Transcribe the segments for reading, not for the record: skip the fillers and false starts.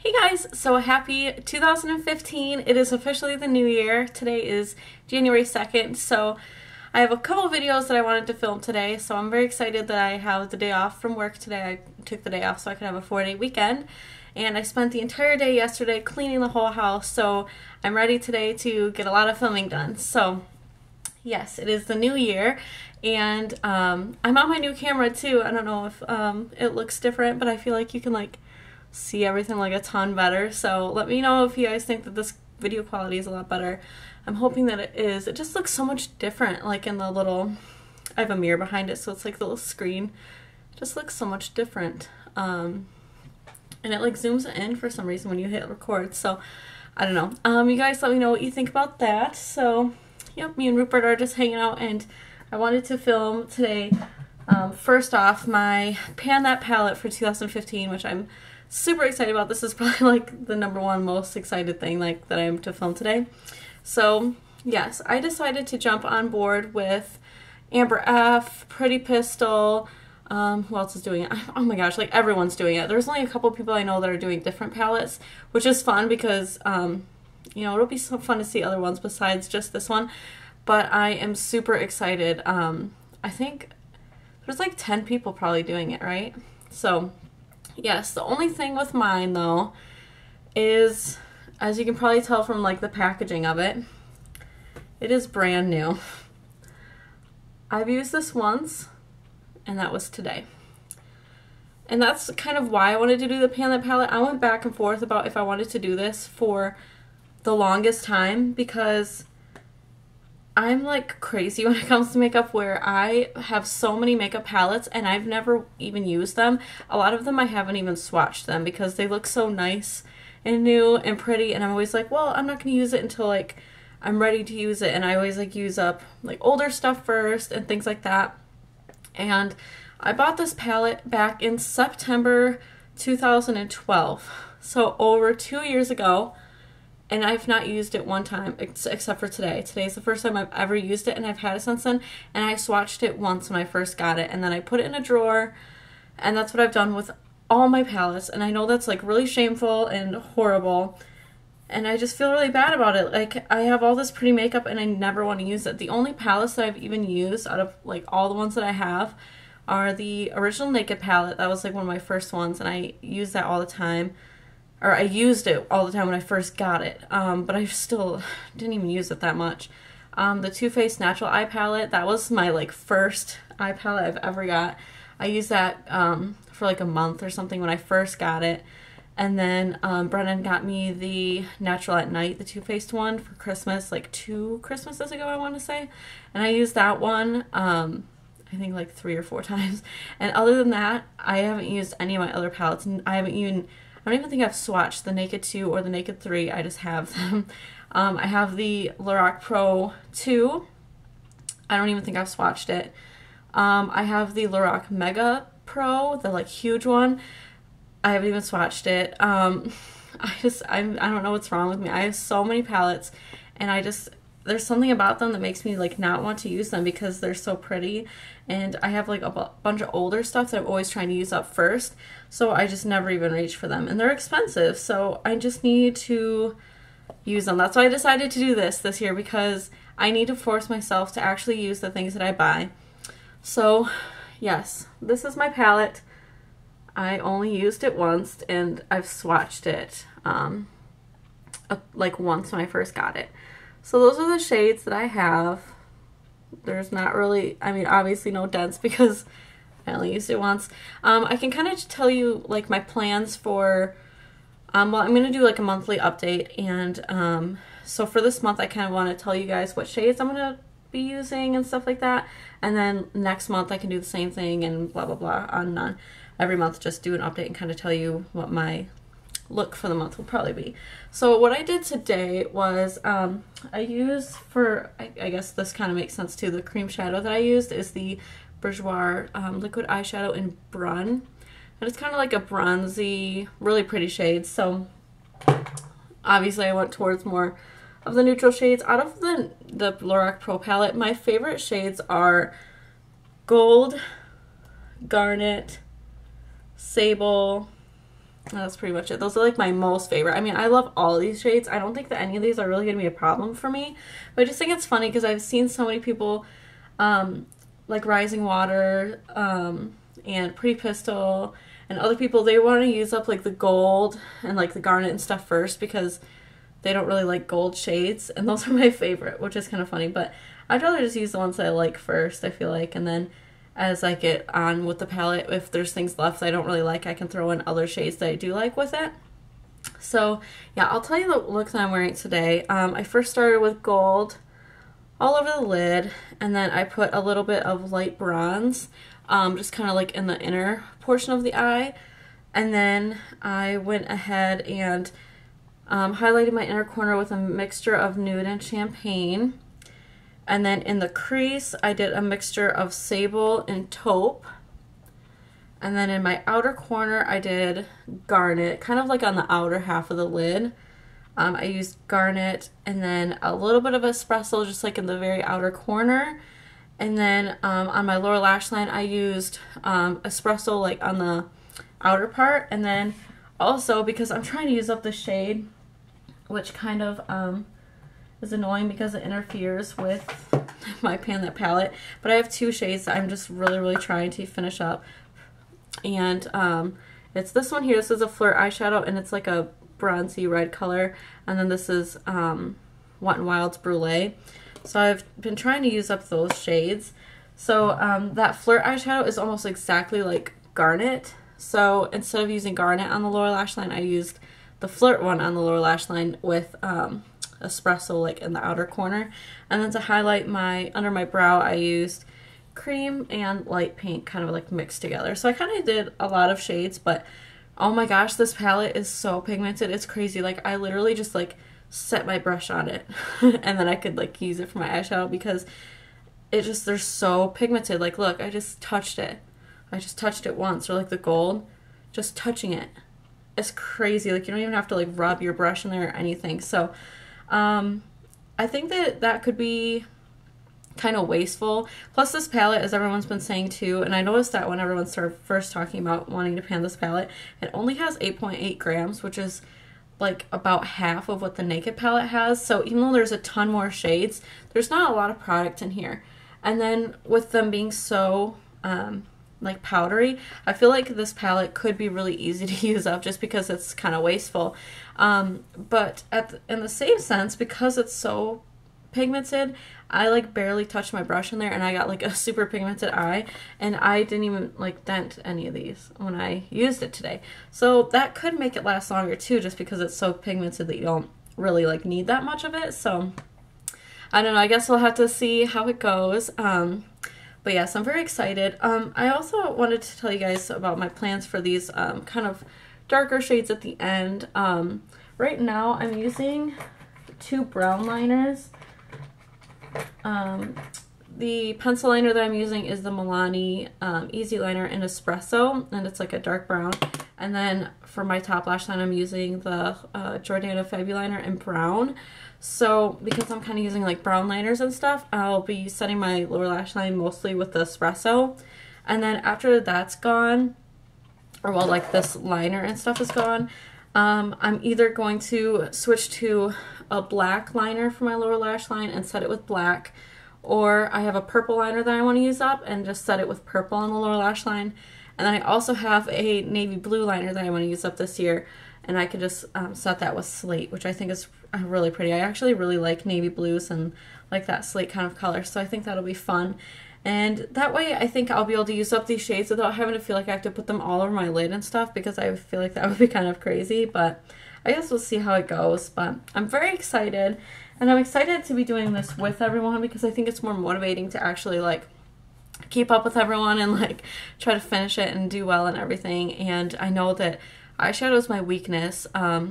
Hey guys, so happy 2015. It is officially the new year. Today is January 2nd, so I have a couple videos that I wanted to film today, so I'm very excited that I have the day off from work today. I took the day off so I could have a 4-day weekend, and I spent the entire day yesterday cleaning the whole house, so I'm ready today to get a lot of filming done. So yes, it is the new year, and I'm on my new camera too. I don't know if it looks different, but I feel like you can see everything a ton better. So let me know if you guys think that this video quality is a lot better. I'm hoping that it is. It just looks so much different, in the little, I have a mirror behind it, so it's like the little screen. It just looks so much different. And it zooms in for some reason when you hit record, so I don't know. You guys let me know what you think about that. So yep, me and Rupert are just hanging out, and I wanted to film today. First off, my Pan That palette for 2015, which I'm super excited about. This is probably the #1 most excited thing that I am to film today. So yes, I decided to jump on board with Amber F, Pretty Pistol. Who else is doing it? Oh my gosh, everyone's doing it. There's only a couple people I know that are doing different palettes, which is fun because it'll be so fun to see other ones besides just this one. But I am super excited. I think there's 10 people probably doing it, right? So yes, the only thing with mine though is, as you can probably tell from the packaging of it, it is brand new. I've used this once, and that was today. And that's kind of why I wanted to do the Pan That palette. I went back and forth about if I wanted to do this for the longest time, because I'm crazy when it comes to makeup, where I have so many makeup palettes and I've never even used them. A lot of them I haven't even swatched them because they look so nice and new and pretty, and I'm always well, I'm not going to use it until I'm ready to use it, and I always use up older stuff first and things like that. And I bought this palette back in September 2012, so over 2 years ago. And I've not used it one time except for today. Today's the first time I've ever used it, and I've had it since then. And I swatched it once when I first got it, and then I put it in a drawer, and that's what I've done with all my palettes. And I know that's really shameful and horrible, and I just feel really bad about it. I have all this pretty makeup and I never want to use it. The only palettes that I've even used out of all the ones that I have are the original Naked palette. That was one of my first ones, and I use that all the time. Or I used it all the time when I first got it, but I still didn't even use it that much. The Too Faced Natural Eye Palette, that was my first eye palette I've ever got. I used that for a month or something when I first got it. And then Brennan got me the Natural at Night, the Too Faced one, for Christmas, 2 Christmases ago, I want to say. And I used that one, I think 3 or 4 times. And other than that, I haven't used any of my other palettes. I don't even think I've swatched the Naked 2 or the Naked 3. I just have them. I have the Lorac Pro 2. I don't even think I've swatched it. I have the Lorac Mega Pro, the huge one. I haven't even swatched it. I don't know what's wrong with me. I have so many palettes, and there's something about them that makes me not want to use them because they're so pretty. And I have a bunch of older stuff that I'm always trying to use up first, so I just never even reach for them, and they're expensive, so I just need to use them. That's why I decided to do this year, because I need to force myself to actually use the things that I buy. So yes, this is my palette. I only used it once, and I've swatched it once when I first got it. So those are the shades that I have. There's not really, obviously no dents because I only used it once. I can kind of tell you my plans for, well, I'm going to do a monthly update, and so for this month I kind of want to tell you guys what shades I'm going to be using and stuff like that, and then next month I can do the same thing and blah blah blah, on and on. Every month just do an update and kind of tell you what my look for the month will probably be. So what I did today was I used for, I guess this kind of makes sense too, the cream shadow that I used is the Bourjois liquid eyeshadow in Brun, and it's kind of a bronzy, really pretty shade. So obviously I went towards more of the neutral shades. Out of the Lorac Pro palette, my favorite shades are Gold, Garnet, Sable, that's pretty much it. Those are like my most favorite. I mean, I love all these shades. I don't think that any of these are really going to be a problem for me, but I just think it's funny because I've seen so many people like Rising Water and Pretty Pistol and other people, they want to use up like the gold and like the garnet and stuff first because they don't really like gold shades, and those are my favorite, which is kind of funny, but I'd rather just use the ones that I like first, I feel like, and then as I get on with the palette, if there's things left that I don't really like, I can throw in other shades that I do like with it. So yeah, I'll tell you the look that I'm wearing today. I first started with gold all over the lid, and then I put a little bit of light bronze, just kind of like in the inner portion of the eye, and then I went ahead and highlighted my inner corner with a mixture of nude and champagne. And then in the crease, I did a mixture of sable and taupe. And then in my outer corner, I did garnet, kind of like on the outer half of the lid. I used garnet and then a little bit of espresso, just like in the very outer corner. And then on my lower lash line, I used espresso like on the outer part. And then also, because I'm trying to use up the shade, which kind of is annoying because it interferes with my Pan That palette, but I have two shades that I'm just really trying to finish up, and it's this one here. This is a Flirt eyeshadow, and it's like a bronzy red color, and then this is Wet n Wild's Brulee. So I've been trying to use up those shades. So that Flirt eyeshadow is almost exactly like garnet, so instead of using garnet on the lower lash line, I used the Flirt one on the lower lash line with espresso like in the outer corner. And then to highlight my under my brow, I used cream and light pink kind of like mixed together. So I kind of did a lot of shades, but oh my gosh, this palette is so pigmented. It's crazy. Like I literally just like set my brush on it and then I could like use it for my eyeshadow because it just, they're so pigmented. Like look, I just touched it. I just touched it once, or like the gold, just touching it. It's crazy. Like you don't even have to like rub your brush in there or anything. So I think that that could be kind of wasteful. Plus this palette, as everyone's been saying too, and I noticed that when everyone started first talking about wanting to pan this palette, it only has 8.8 grams, which is like about half of what the Naked palette has. So even though there's a ton more shades, there's not a lot of product in here. And then with them being so like powdery, I feel like this palette could be really easy to use up just because it's kind of wasteful. But in the same sense, because it's so pigmented, I like barely touched my brush in there and I got like a super pigmented eye, and I didn't even like dent any of these when I used it today. So that could make it last longer too, just because it's so pigmented that you don't really like need that much of it. So I don't know, I guess we'll have to see how it goes. But yes, I'm very excited. I also wanted to tell you guys about my plans for these kind of darker shades at the end. Right now I'm using two brown liners. The pencil liner that I'm using is the Milani Easy Liner in Espresso, and it's like a dark brown. And then for my top lash line, I'm using the Jordana Fabuliner in brown. So because I'm kind of using like brown liners and stuff, I'll be setting my lower lash line mostly with the Espresso. And then after that's gone, or well, like this liner and stuff is gone, I'm either going to switch to a black liner for my lower lash line and set it with black, or I have a purple liner that I want to use up and just set it with purple on the lower lash line. And then I also have a navy blue liner that I want to use up this year, and I can just set that with slate, which I think is really pretty. I actually really like navy blues and like that slate kind of color, so I think that'll be fun. And that way I think I'll be able to use up these shades without having to feel like I have to put them all over my lid and stuff, because I feel like that would be kind of crazy. But I guess we'll see how it goes. But I'm very excited, and I'm excited to be doing this with everyone because I think it's more motivating to actually like keep up with everyone and like try to finish it and do well and everything. And I know that eyeshadow is my weakness. I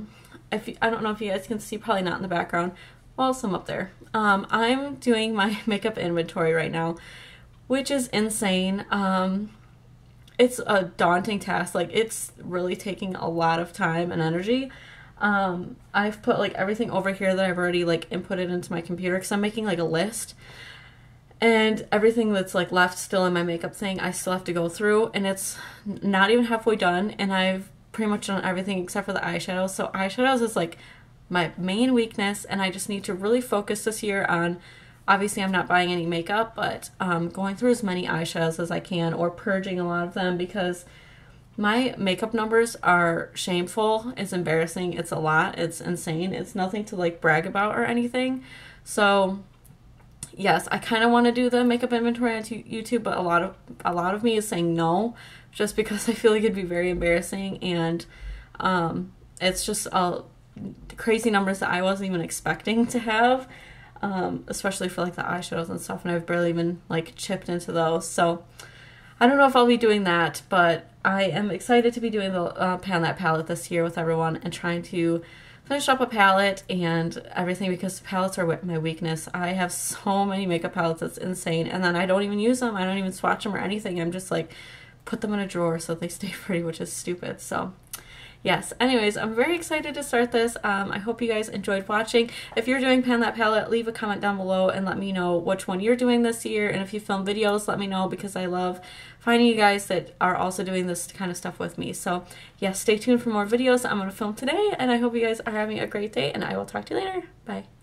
don't know if you guys can see, probably not in the background. Well, some up there. I'm doing my makeup inventory right now, which is insane. It's a daunting task. Like, it's really taking a lot of time and energy. I've put like everything over here that I've already like inputted into my computer, because I'm making like a list, and everything that's like left still in my makeup thing I still have to go through, and it's not even halfway done, and I've pretty much done everything except for the eyeshadows. So eyeshadows is like my main weakness, and I just need to really focus this year on, obviously I'm not buying any makeup, but going through as many eyeshadows as I can, or purging a lot of them, because my makeup numbers are shameful. It's embarrassing. It's a lot. It's insane. It's nothing to like brag about or anything. So yes, I kind of want to do the makeup inventory on YouTube, but a lot of me is saying no, just because I feel like it'd be very embarrassing, and it's just crazy numbers that I wasn't even expecting to have, especially for like the eyeshadows and stuff, and I've barely even like chipped into those. So I don't know if I'll be doing that, but I am excited to be doing the Pan That palette this year with everyone, and trying to finish up a palette and everything, because palettes are my weakness. I have so many makeup palettes, it's insane, and then I don't even use them. I don't even swatch them or anything. I'm just like put them in a drawer so they stay pretty, which is stupid. So yes, anyways, I'm very excited to start this. I hope you guys enjoyed watching. If you're doing Pan That palette, leave a comment down below and let me know which one you're doing this year, and if you film videos, let me know, because I love finding you guys that are also doing this kind of stuff with me. So yes, stay tuned for more videos I'm going to film today, and I hope you guys are having a great day, and I will talk to you later. Bye.